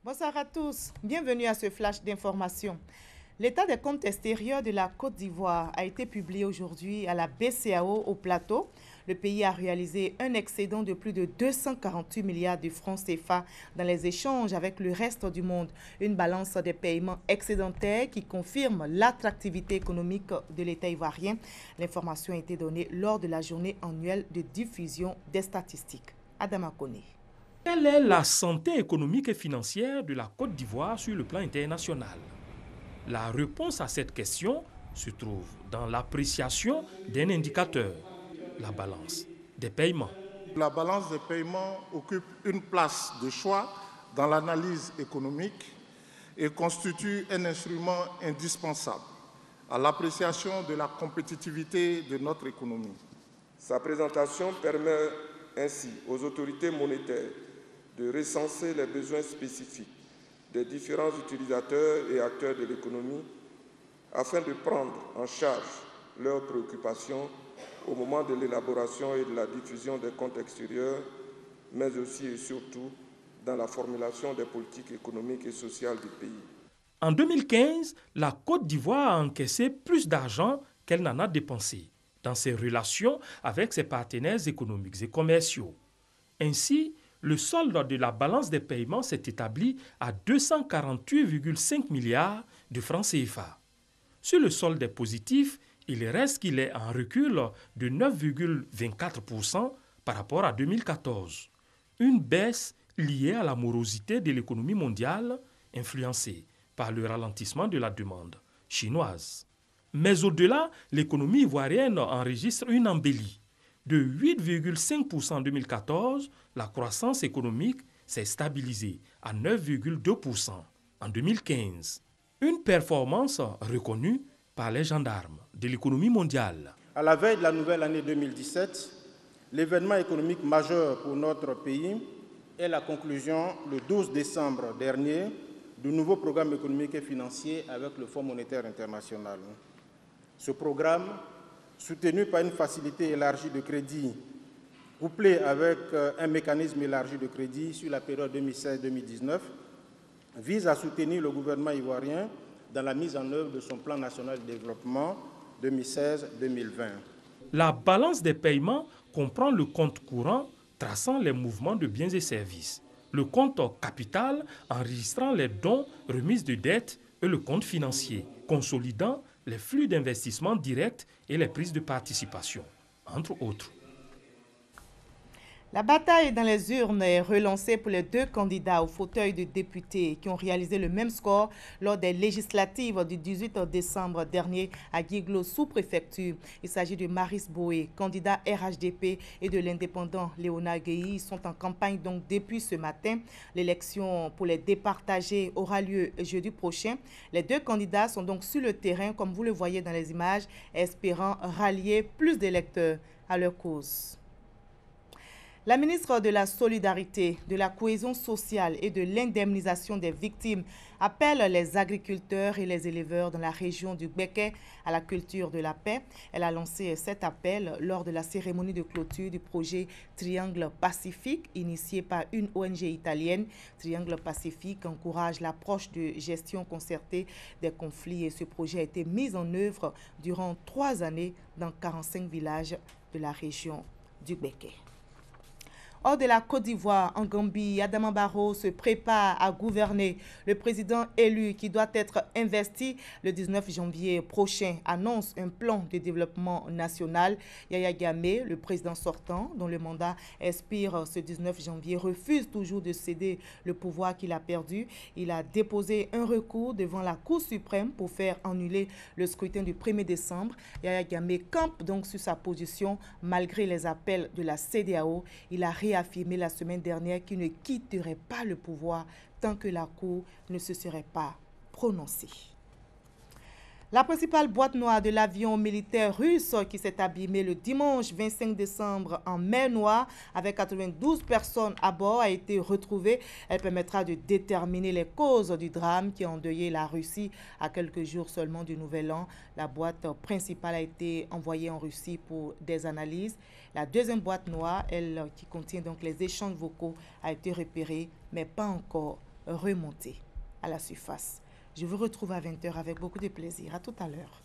Bonsoir à tous, bienvenue à ce flash d'information. L'état des comptes extérieurs de la Côte d'Ivoire a été publié aujourd'hui à la BCEAO au Plateau. Le pays a réalisé un excédent de plus de 248 milliards de francs CFA dans les échanges avec le reste du monde. Une balance des paiements excédentaire qui confirme l'attractivité économique de l'État ivoirien. L'information a été donnée lors de la journée annuelle de diffusion des statistiques. Adama Koné. Quelle est la santé économique et financière de la Côte d'Ivoire sur le plan international? La réponse à cette question se trouve dans l'appréciation d'un indicateur, la balance des paiements. La balance des paiements occupe une place de choix dans l'analyse économique et constitue un instrument indispensable à l'appréciation de la compétitivité de notre économie. Sa présentation permet ainsi aux autorités monétaires de recenser les besoins spécifiques des différents utilisateurs et acteurs de l'économie afin de prendre en charge leurs préoccupations au moment de l'élaboration et de la diffusion des comptes extérieurs, mais aussi et surtout dans la formulation des politiques économiques et sociales du pays. En 2015, la Côte d'Ivoire a encaissé plus d'argent qu'elle n'en a dépensé dans ses relations avec ses partenaires économiques et commerciaux. Ainsi, le solde de la balance des paiements s'est établi à 248,5 milliards de francs CFA. Sur le solde des positifs, il reste qu'il est en recul de 9,24% par rapport à 2014. Une baisse liée à la morosité de l'économie mondiale, influencée par le ralentissement de la demande chinoise. Mais au-delà, l'économie ivoirienne enregistre une embellie. De 8,5% en 2014, la croissance économique s'est stabilisée à 9,2% en 2015. Une performance reconnue par les gendarmes de l'économie mondiale. À la veille de la nouvelle année 2017, l'événement économique majeur pour notre pays est la conclusion, le 12 décembre dernier, du nouveau programme économique et financier avec le Fonds monétaire international. Ce programme, soutenu par une facilité élargie de crédit, couplé avec un mécanisme élargi de crédit sur la période 2016-2019, vise à soutenir le gouvernement ivoirien dans la mise en œuvre de son plan national de développement 2016-2020. La balance des paiements comprend le compte courant traçant les mouvements de biens et services, le compte capital enregistrant les dons, remises de dettes et le compte financier, consolidant les flux d'investissement directs et les prises de participation, entre autres. La bataille dans les urnes est relancée pour les deux candidats au fauteuil de députés qui ont réalisé le même score lors des législatives du 18 décembre dernier à Guiglo, sous-préfecture. Il s'agit de Maris Boé, candidat RHDP, et de l'indépendant Léonard Guéhi. Ils sont en campagne donc depuis ce matin. L'élection pour les départager aura lieu jeudi prochain. Les deux candidats sont donc sur le terrain, comme vous le voyez dans les images, espérant rallier plus d'électeurs à leur cause. La ministre de la Solidarité, de la Cohésion sociale et de l'indemnisation des victimes appelle les agriculteurs et les éleveurs dans la région du Gbeke à la culture de la paix. Elle a lancé cet appel lors de la cérémonie de clôture du projet Triangle Pacifique, initié par une ONG italienne. Triangle Pacifique encourage l'approche de gestion concertée des conflits et ce projet a été mis en œuvre durant 3 années dans 45 villages de la région du Gbeke. Hors de la Côte d'Ivoire, en Gambie, Adama Barrow se prépare à gouverner. Le président élu qui doit être investi le 19 janvier prochain annonce un plan de développement national. Yaya Jammeh, le président sortant, dont le mandat expire ce 19 janvier, refuse toujours de céder le pouvoir qu'il a perdu. Il a déposé un recours devant la Cour suprême pour faire annuler le scrutin du 1er décembre. Yaya Jammeh campe donc sur sa position malgré les appels de la CEDEAO. Il a affirmé la semaine dernière qu'il ne quitterait pas le pouvoir tant que la Cour ne se serait pas prononcée. La principale boîte noire de l'avion militaire russe qui s'est abîmé le dimanche 25 décembre en mer Noire avec 92 personnes à bord a été retrouvée. Elle permettra de déterminer les causes du drame qui a endeuillé la Russie à quelques jours seulement du Nouvel An. La boîte principale a été envoyée en Russie pour des analyses. La deuxième boîte noire, elle qui contient donc les échanges vocaux, a été repérée mais pas encore remontée à la surface. Je vous retrouve à 20h avec beaucoup de plaisir. À tout à l'heure.